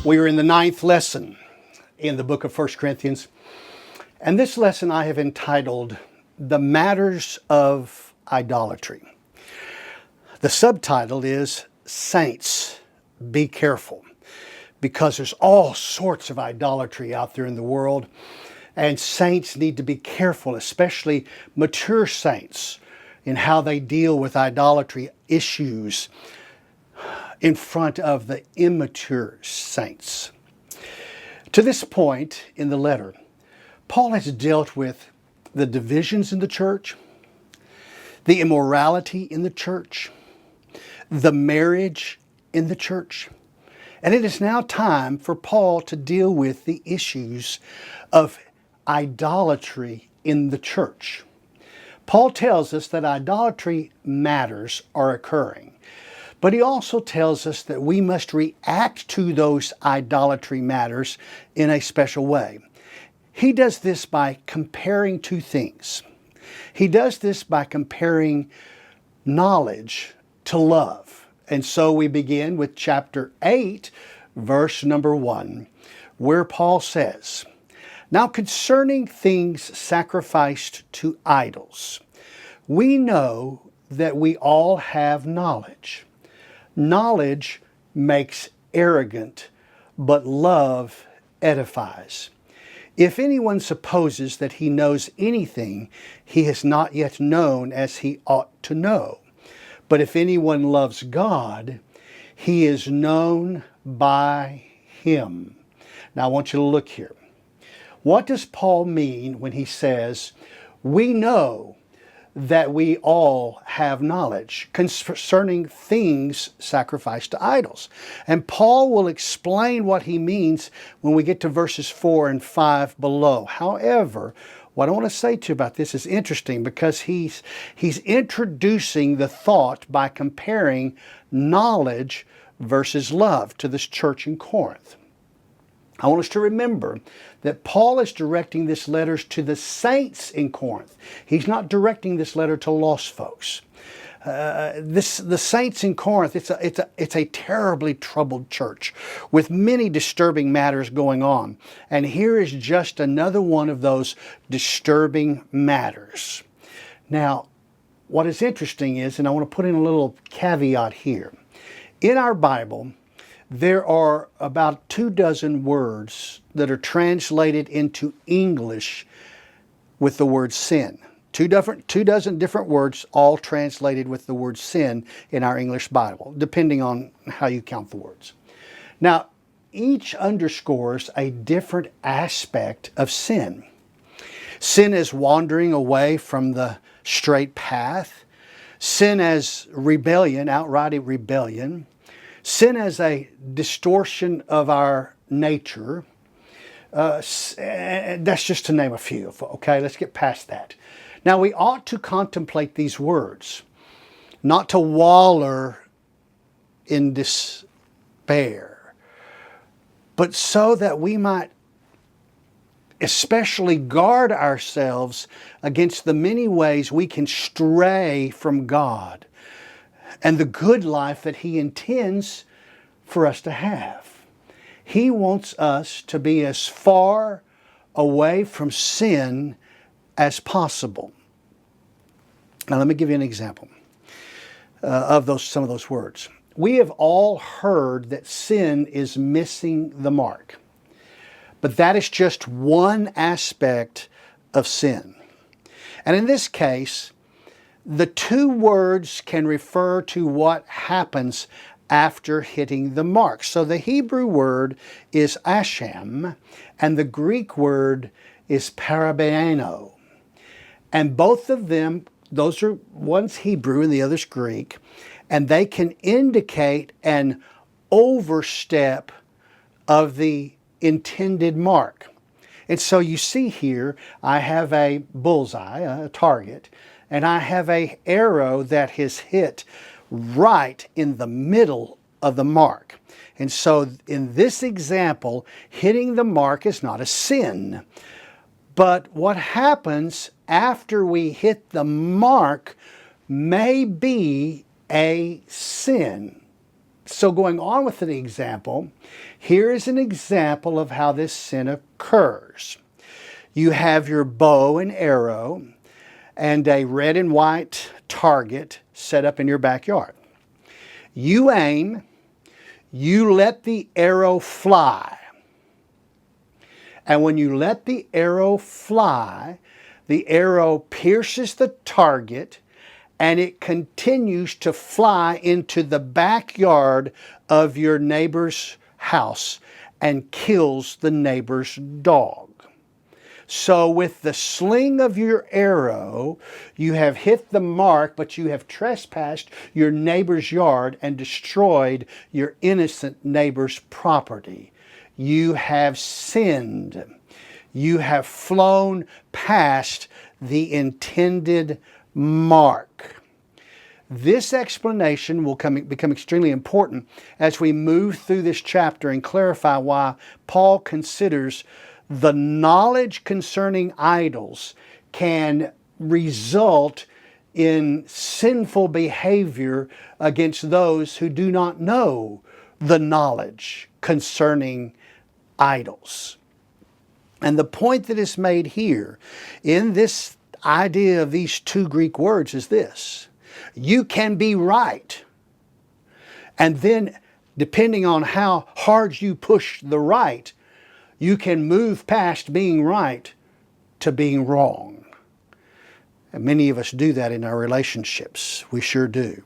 We are in the 9th lesson in the book of 1 Corinthians. And this lesson I have entitled, The Matters of Idolatry. The subtitle is, Saints, Be Careful. Because there's all sorts of idolatry out there in the world. And saints need to be careful, especially mature saints, in how they deal with idolatry issues in front of the immature saints. To this point in the letter, Paul has dealt with the divisions in the church, the immorality in the church, the marriage in the church, and it is now time for Paul to deal with the issues of idolatry in the church. Paul tells us that idolatry matters are occurring. But he also tells us that we must react to those idolatry matters in a special way. He does this by comparing two things. He does this by comparing knowledge to love. And so we begin with chapter 8, verse number 1, where Paul says, "Now concerning things sacrificed to idols, we know that we all have knowledge. Knowledge makes arrogant, but love edifies. If anyone supposes that he knows anything, he has not yet known as he ought to know. But if anyone loves God, he is known by him." Now I want you to look here. What does Paul mean when he says, we know that we all have knowledge concerning things sacrificed to idols? And Paul will explain what he means when we get to verses 4 and 5 below. However, what I want to say to you about this is interesting because he's introducing the thought by comparing knowledge versus love to this church in Corinth. I want us to remember that Paul is directing this letter to the saints in Corinth. He's not directing this letter to lost folks. The saints in Corinth, it's a terribly troubled church with many disturbing matters going on. And here is just another one of those disturbing matters. Now, what is interesting is, and I want to put in a little caveat here. In our Bible, there are about 24 words that are translated into English with the word sin. 24 different words, all translated with the word sin in our English Bible, depending on how you count the words. Now, each underscores a different aspect of sin. Sin as wandering away from the straight path. Sin as rebellion, outright rebellion. Sin as a distortion of our nature. That's just to name a few. Okay, let's get past that. Now, we ought to contemplate these words, not to waller in despair, but so that we might especially guard ourselves against the many ways we can stray from God and the good life that He intends for us to have. He wants us to be as far away from sin as possible. Now let me give you an example of some of those words. We have all heard that sin is missing the mark. But that is just one aspect of sin. And in this case, the two words can refer to what happens after hitting the mark. So the Hebrew word is asham, and the Greek word is parabaino. And both of them, those are, one's Hebrew and the other's Greek, and they can indicate an overstep of the intended mark. And so you see here, I have a bullseye, a target, and I have an arrow that has hit right in the middle of the mark. And so in this example, hitting the mark is not a sin. But what happens after we hit the mark may be a sin. So going on with the example, here is an example of how this sin occurs. You have your bow and arrow and a red and white target set up in your backyard. You aim, you let the arrow fly. And when you let the arrow fly, the arrow pierces the target and it continues to fly into the backyard of your neighbor's house and kills the neighbor's dog. So with the sling of your arrow, you have hit the mark, but you have trespassed your neighbor's yard and destroyed your innocent neighbor's property. You have sinned. You have flown past the intended mark. This explanation will become extremely important as we move through this chapter and clarify why Paul considers the knowledge concerning idols can result in sinful behavior against those who do not know the knowledge concerning idols. And the point that is made here in this idea of these two Greek words is this: you can be right, and then depending on how hard you push the right, you can move past being right to being wrong. And many of us do that in our relationships. We sure do.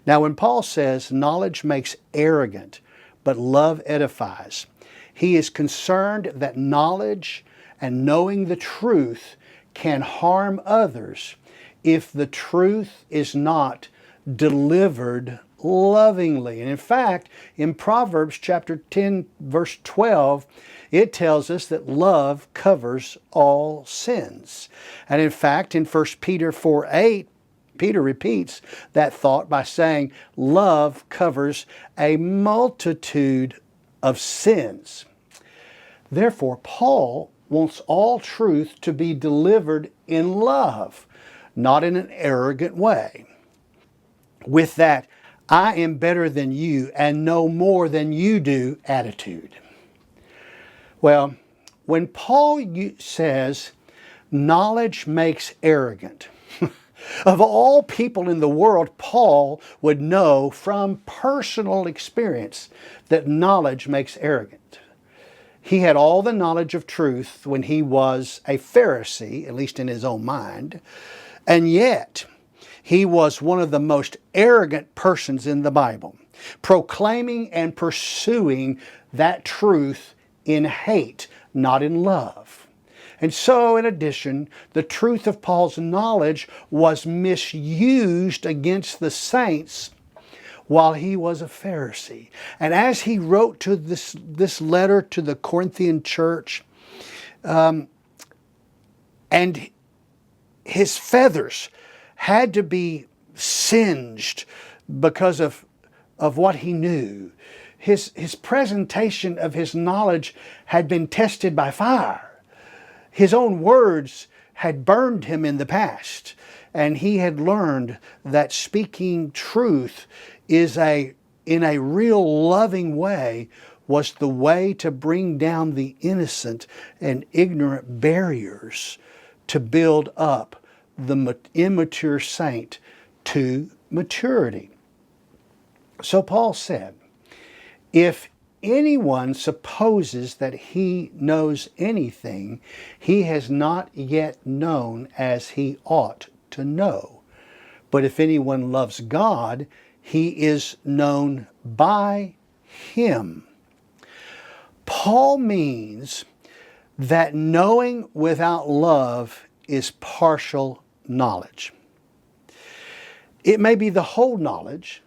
Now, when Paul says knowledge makes arrogant, but love edifies, he is concerned that knowledge and knowing the truth can harm others if the truth is not delivered lovingly. And in fact, in Proverbs chapter 10, verse 12, it tells us that love covers all sins. And in fact, in 1 Peter 4:8, Peter repeats that thought by saying, love covers a multitude of sins. Therefore, Paul wants all truth to be delivered in love, not in an arrogant way. With that, I am better than you and know more than you do attitude. Well, when Paul says knowledge makes arrogant, of all people in the world, Paul would know from personal experience that knowledge makes arrogant. He had all the knowledge of truth when he was a Pharisee, at least in his own mind, and yet he was one of the most arrogant persons in the Bible, proclaiming and pursuing that truth in hate, not in love. And so, in addition, the truth of Paul's knowledge was misused against the saints while he was a Pharisee. And as he wrote to this letter to the Corinthian church, and his feathers had to be singed because of what he knew. His presentation of his knowledge had been tested by fire. His own words had burned him in the past, and he had learned that speaking truth in a real loving way was the way to bring down the innocent and ignorant barriers to build up the immature saint to maturity. So Paul said, if anyone supposes that he knows anything, he has not yet known as he ought to know. But if anyone loves God, he is known by him. Paul means that knowing without love is partial knowledge. It may be the whole knowledge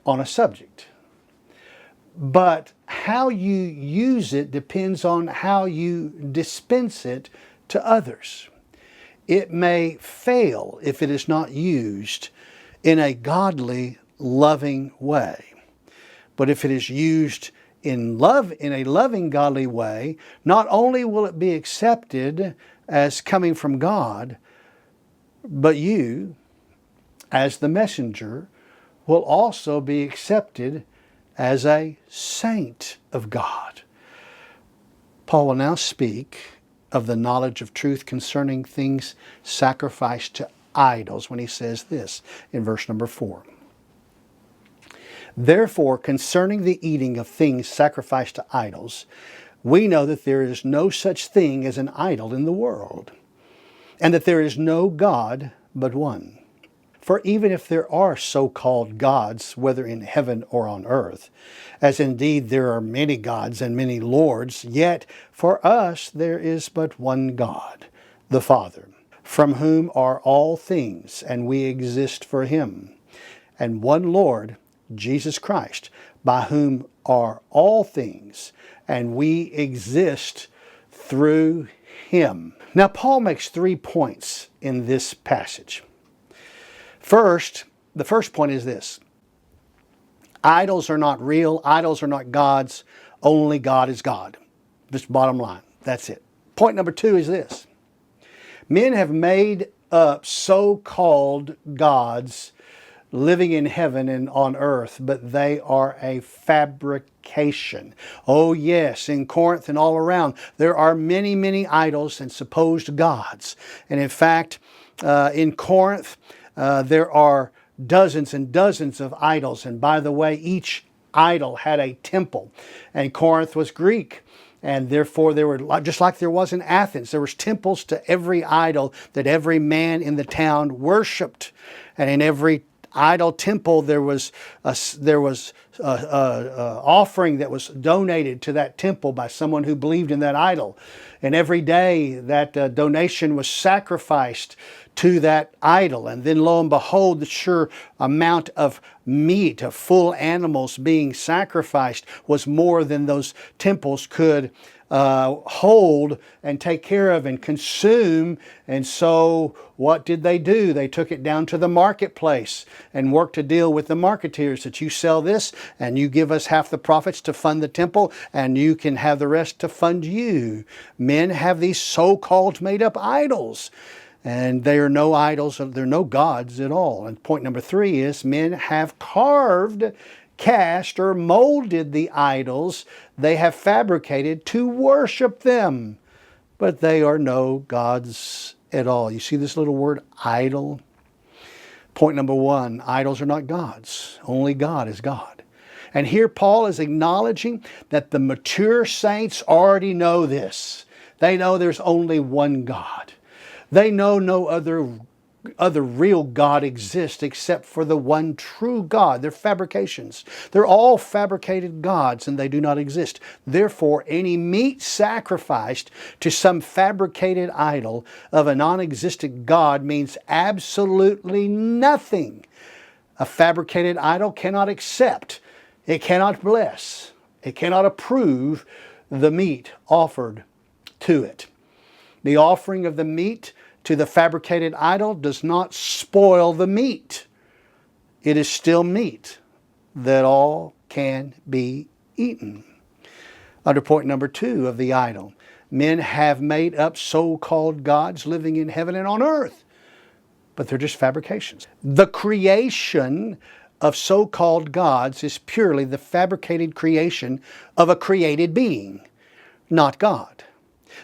on a subject, but how you use it depends on how you dispense it to others. It may fail if it is not used in a godly, loving way. But if it is used in love, in a loving, godly way, not only will it be accepted as coming from God, but you, as the messenger, will also be accepted as a saint of God. Paul will now speak of the knowledge of truth concerning things sacrificed to idols when he says this in verse number 4. Therefore, concerning the eating of things sacrificed to idols, we know that there is no such thing as an idol in the world, and that there is no God but one. For even if there are so-called gods, whether in heaven or on earth, as indeed there are many gods and many lords, yet for us there is but one God, the Father, from whom are all things, and we exist for him, and one Lord, Jesus Christ, by whom are all things, and we exist through him. Now, Paul makes 3 points in this passage. First, the first point is this: idols are not real, idols are not gods, only God is God. Just bottom line, that's it. Point number 2 is this: men have made up so-called gods living in heaven and on earth, but they are a fabrication. Oh yes, in Corinth and all around, there are many, many idols and supposed gods. And in fact, in Corinth, there are dozens and dozens of idols. And by the way, each idol had a temple. And Corinth was Greek. And therefore, there were, just like there was in Athens, there was temples to every idol that every man in the town worshipped. And in every idol temple, there was offering that was donated to that temple by someone who believed in that idol. And every day that donation was sacrificed to that idol. And then lo and behold, the sure amount of meat, of full animals being sacrificed, was more than those temples could hold and take care of and consume. And so what did they do? They took it down to the marketplace and worked to deal with the marketeers that you sell this and you give us half the profits to fund the temple and you can have the rest to fund you. Men have these so-called made up idols. And they are no idols, they're no gods at all. And point number 3 is men have carved, cast, or molded the idols they have fabricated to worship them. But they are no gods at all. You see this little word, idol? Point number 1, idols are not gods. Only God is God. And here Paul is acknowledging that the mature saints already know this. They know there's only one God. They know no other real God exists except for the one true God. They're fabrications. They're all fabricated gods and they do not exist. Therefore, any meat sacrificed to some fabricated idol of a non-existent God means absolutely nothing. A fabricated idol cannot accept, it cannot bless, it cannot approve the meat offered to it. The offering of the meat to the fabricated idol does not spoil the meat. It is still meat that all can be eaten. Under point number 2 of the idol, men have made up so-called gods living in heaven and on earth, but they're just fabrications. The creation of so-called gods is purely the fabricated creation of a created being, not God.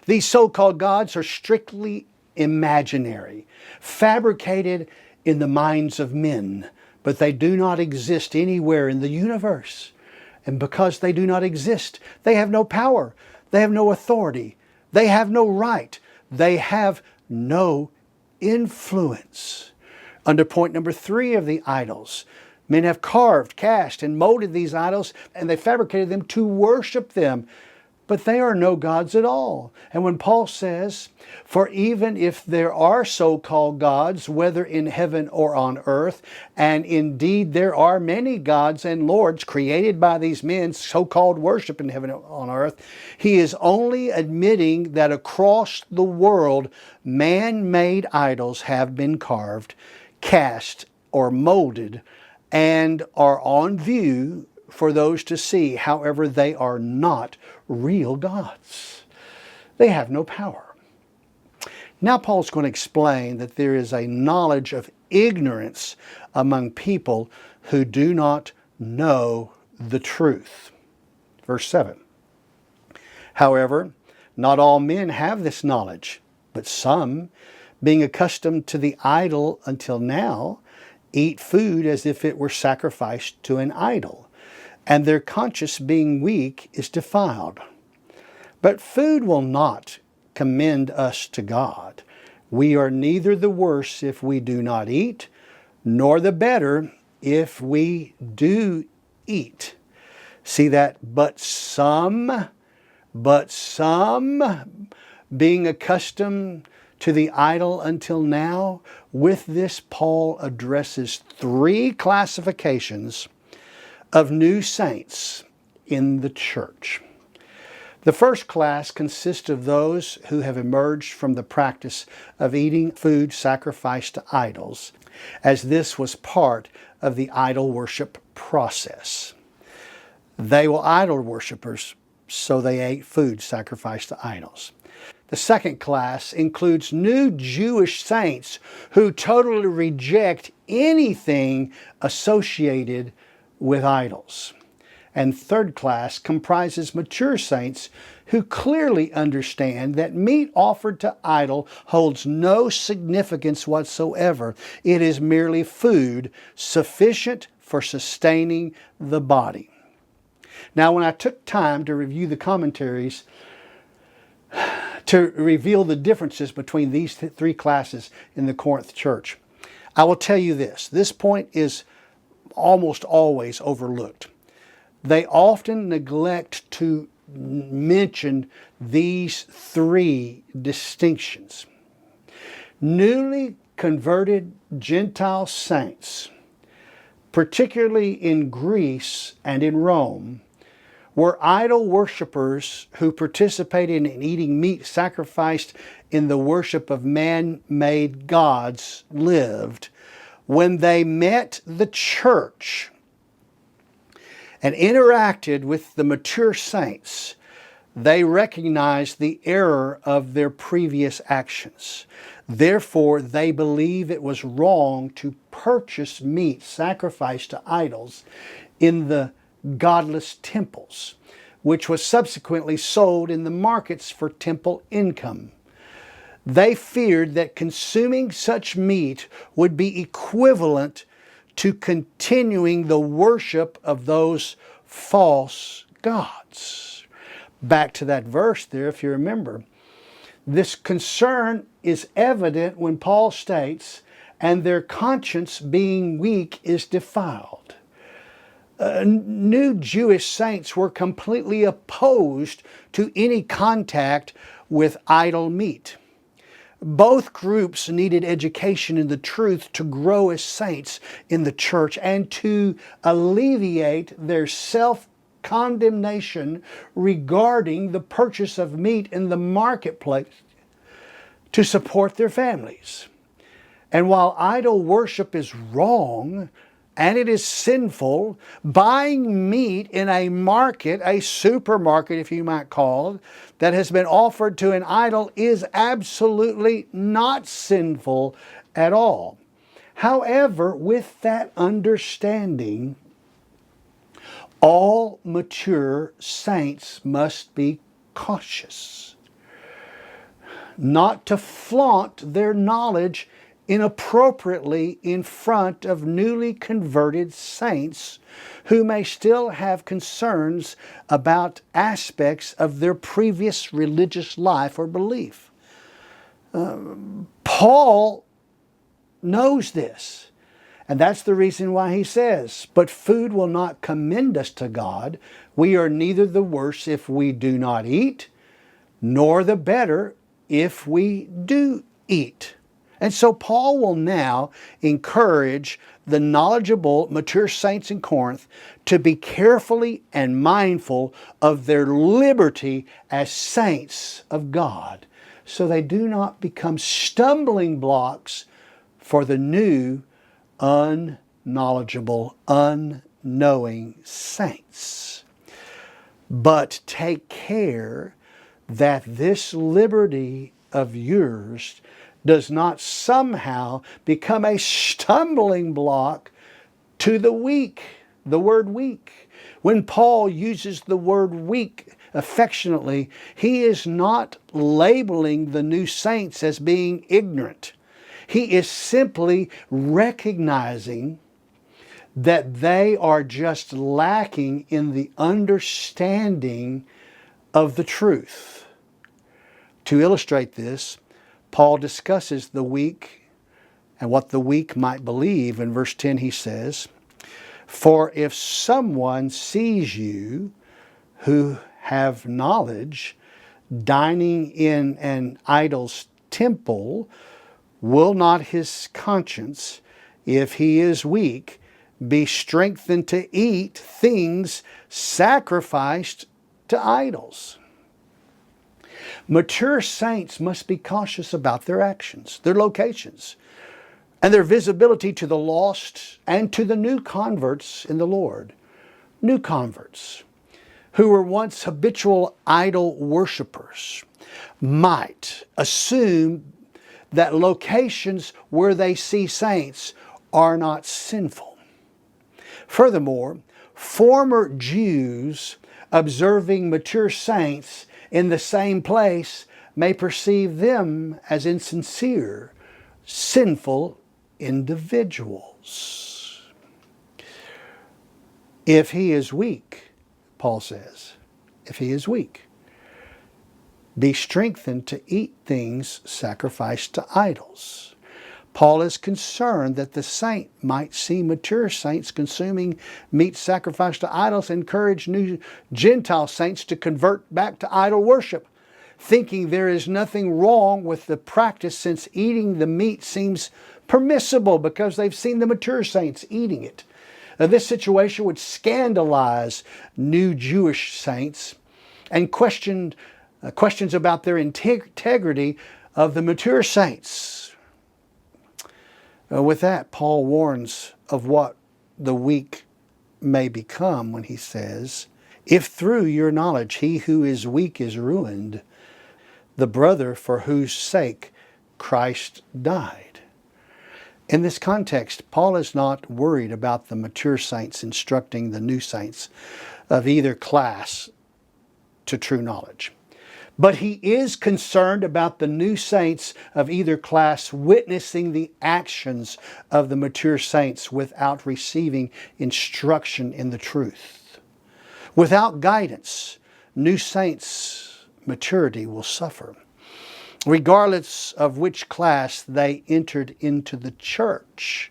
These so-called gods are strictly imaginary, fabricated in the minds of men, but they do not exist anywhere in the universe. And because they do not exist, they have no power, they have no authority, they have no right, they have no influence. Under point number 3 of the idols, men have carved, cast, and molded these idols, and they fabricated them to worship them. But they are no gods at all. And when Paul says, for even if there are so-called gods, whether in heaven or on earth, and indeed there are many gods and lords created by these men, so-called worship in heaven and on earth, he is only admitting that across the world, man-made idols have been carved, cast, or molded, and are on view for those to see. However, they are not real gods. They have no power. Now Paul's going to explain that there is a knowledge of ignorance among people who do not know the truth. Verse 7. However, not all men have this knowledge, but some, being accustomed to the idol until now, eat food as if it were sacrificed to an idol, and their conscience being weak is defiled. But food will not commend us to God. We are neither the worse if we do not eat, nor the better if we do eat. See that? But some, being accustomed to the idol until now. With this, Paul addresses three classifications of new saints in the church. The first class consists of those who have emerged from the practice of eating food sacrificed to idols, as this was part of the idol worship process. They were idol worshipers, so they ate food sacrificed to idols. The second class includes new Jewish saints who totally reject anything associated with idols. And third class comprises mature saints who clearly understand that meat offered to idol holds no significance whatsoever. It is merely food sufficient for sustaining the body. Now, when I took time to review the commentaries to reveal the differences between these three classes in the Corinth church, I will tell you this. This point is almost always overlooked. They often neglect to mention these three distinctions. Newly converted Gentile saints, particularly in Greece and in Rome, were idol worshippers who participated in eating meat sacrificed in the worship of man-made gods lived. When they met the church and interacted with the mature saints, they recognized the error of their previous actions. Therefore, they believe it was wrong to purchase meat sacrificed to idols in the godless temples, which was subsequently sold in the markets for temple income. They feared that consuming such meat would be equivalent to continuing the worship of those false gods. Back to that verse there, if you remember. This concern is evident when Paul states, and their conscience being weak is defiled. New Jewish saints were completely opposed to any contact with idol meat. Both groups needed education in the truth to grow as saints in the church and to alleviate their self-condemnation regarding the purchase of meat in the marketplace to support their families. And while idol worship is wrong and it is sinful, buying meat in a market, a supermarket if you might call it, that has been offered to an idol is absolutely not sinful at all. However, with that understanding, all mature saints must be cautious not to flaunt their knowledge inappropriately in front of newly converted saints who may still have concerns about aspects of their previous religious life or belief. Paul knows this, and that's the reason why he says, "But food will not commend us to God. We are neither the worse if we do not eat, nor the better if we do eat." And so Paul will now encourage the knowledgeable, mature saints in Corinth to be carefully and mindful of their liberty as saints of God, so they do not become stumbling blocks for the new, unknowledgeable, unknowing saints. But take care that this liberty of yours does not somehow become a stumbling block to the weak the word weak. When Paul uses the word weak affectionately, he is not labeling the new saints as being ignorant. He is simply recognizing that they are just lacking in the understanding of the truth. To illustrate this, Paul discusses the weak and what the weak might believe. In verse 10 he says, "For if someone sees you who have knowledge dining in an idol's temple, will not his conscience, if he is weak, be strengthened to eat things sacrificed to idols?" Mature saints must be cautious about their actions, their locations, and their visibility to the lost and to the new converts in the Lord. New converts who were once habitual idol worshipers might assume that locations where they see saints are not sinful. Furthermore, former Jews observing mature saints in the same place may perceive them as insincere, sinful individuals. If he is weak, Paul says, if he is weak, be strengthened to eat things sacrificed to idols. Paul is concerned that the saint might see mature saints consuming meat sacrificed to idols, encourage new Gentile saints to convert back to idol worship, thinking there is nothing wrong with the practice since eating the meat seems permissible because they've seen the mature saints eating it. Now, this situation would scandalize new Jewish saints and questions about their integrity of the mature saints. With that, Paul warns of what the weak may become when he says, "If through your knowledge he who is weak is ruined, the brother for whose sake Christ died." In this context, Paul is not worried about the mature saints instructing the new saints of either class to true knowledge. But he is concerned about the new saints of either class witnessing the actions of the mature saints without receiving instruction in the truth. Without guidance, new saints' maturity will suffer, regardless of which class they entered into the church.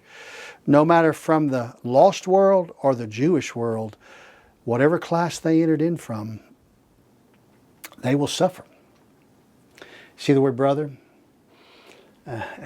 No matter from the lost world or the Jewish world, whatever class they entered in from, they will suffer. See the word brother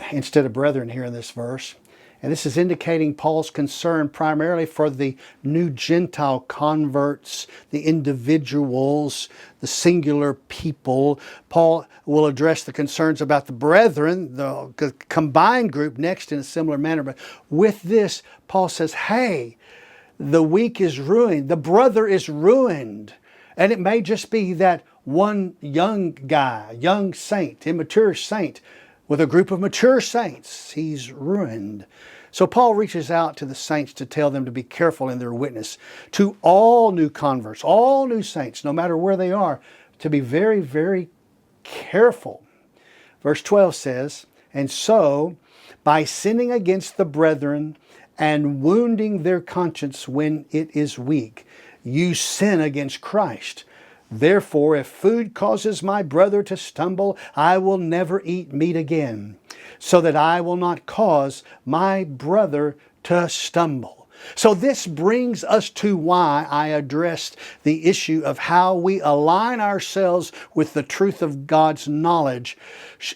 instead of brethren here in this verse. And this is indicating Paul's concern primarily for the new Gentile converts, the individuals, the singular people. Paul will address the concerns about the brethren, the combined group, next in a similar manner. But with this, Paul says, hey, the weak is ruined. The brother is ruined. And it may just be that one young guy, young saint, immature saint, with a group of mature saints, he's ruined. So Paul reaches out to the saints to tell them to be careful in their witness to all new converts, all new saints, no matter where they are, to be very, very careful. Verse 12 says, "And so, by sinning against the brethren and wounding their conscience when it is weak, you sin against Christ. Therefore, if food causes my brother to stumble, I will never eat meat again, so that I will not cause my brother to stumble." So this brings us to why I addressed the issue of how we align ourselves with the truth of God's knowledge,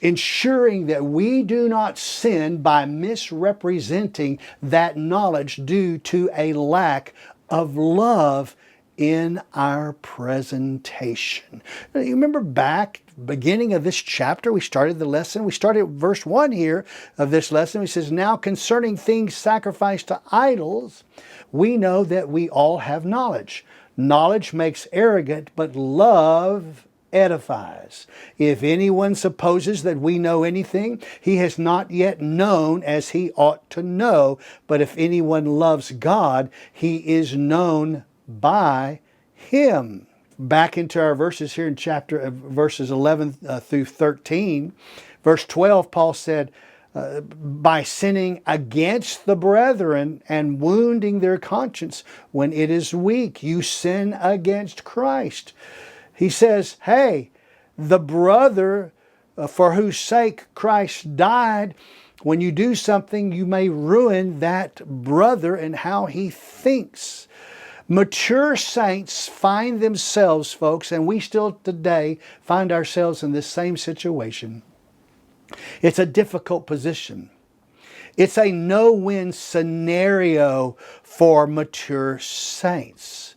ensuring that we do not sin by misrepresenting that knowledge due to a lack of love in our presentation. Now, you remember back beginning of this chapter, we started the lesson. We started at verse 1 here of this lesson. It says, "Now concerning things sacrificed to idols, we know that we all have knowledge. Knowledge makes arrogant, but love edifies. If anyone supposes that we know anything, he has not yet known as he ought to know. But if anyone loves God, he is known by him. Back into our verses here in verses 11 through 13. Verse 12, Paul said, by sinning against the brethren and wounding their conscience when it is weak, you sin against Christ. He says, hey, the brother for whose sake Christ died, when you do something, you may ruin that brother and how he thinks. Mature saints find themselves, folks, and we still today find ourselves in this same situation. It's a difficult position. It's a no-win scenario for mature saints.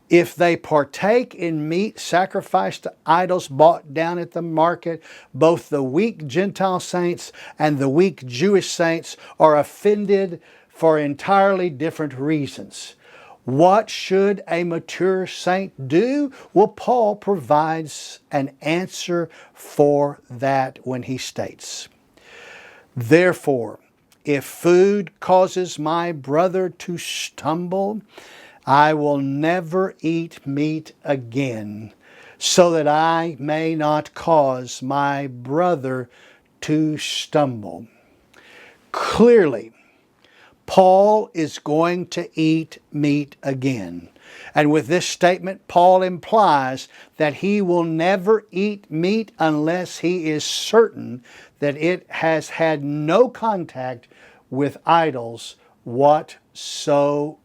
If they partake in meat sacrificed to idols bought down at the market, both the weak Gentile saints and the weak Jewish saints are offended for entirely different reasons. What should a mature saint do? Well, Paul provides an answer for that when he states, therefore, if food causes my brother to stumble, I will never eat meat again, so that I may not cause my brother to stumble. Clearly, Paul is going to eat meat again. And with this statement, Paul implies that he will never eat meat unless he is certain that it has had no contact with idols whatsoever.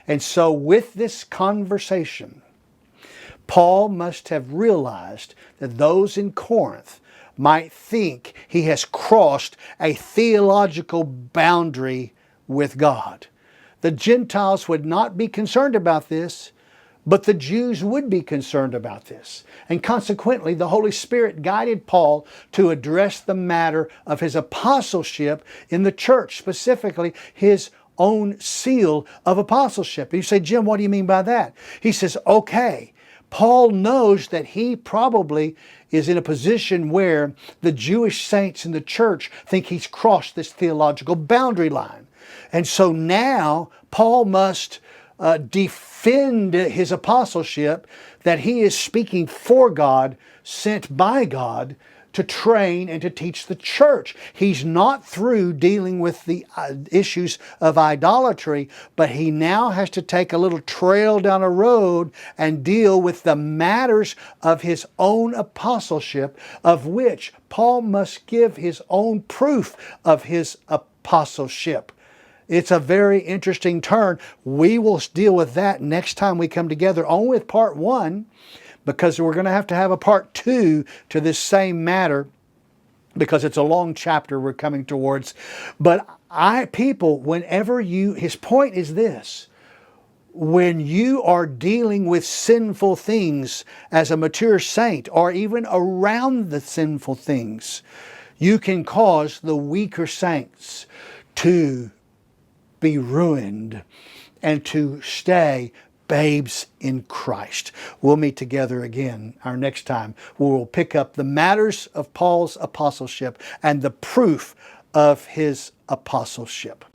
And so with this conversation, Paul must have realized that those in Corinth might think he has crossed a theological boundary with God. The Gentiles would not be concerned about this, but the Jews would be concerned about this. And consequently, the Holy Spirit guided Paul to address the matter of his apostleship in the church, specifically his own seal of apostleship. And you say, Jim, what do you mean by that? He says, okay, Paul knows that he probably is in a position where the Jewish saints in the church think he's crossed this theological boundary line. And so now Paul must defend his apostleship, that he is speaking for God, sent by God to train and to teach the church. He's not through dealing with the issues of idolatry, but he now has to take a little trail down a road and deal with the matters of his own apostleship, of which Paul must give his own proof of his apostleship. It's a very interesting turn. We will deal with that next time we come together on with part 1, because we're going to have a part 2 to this same matter, because it's a long chapter we're coming towards. But his point is this: when you are dealing with sinful things as a mature saint, or even around the sinful things, you can cause the weaker saints to be ruined and to stay babes in Christ. We'll meet together again our next time, where we'll pick up the matters of Paul's apostleship and the proof of his apostleship.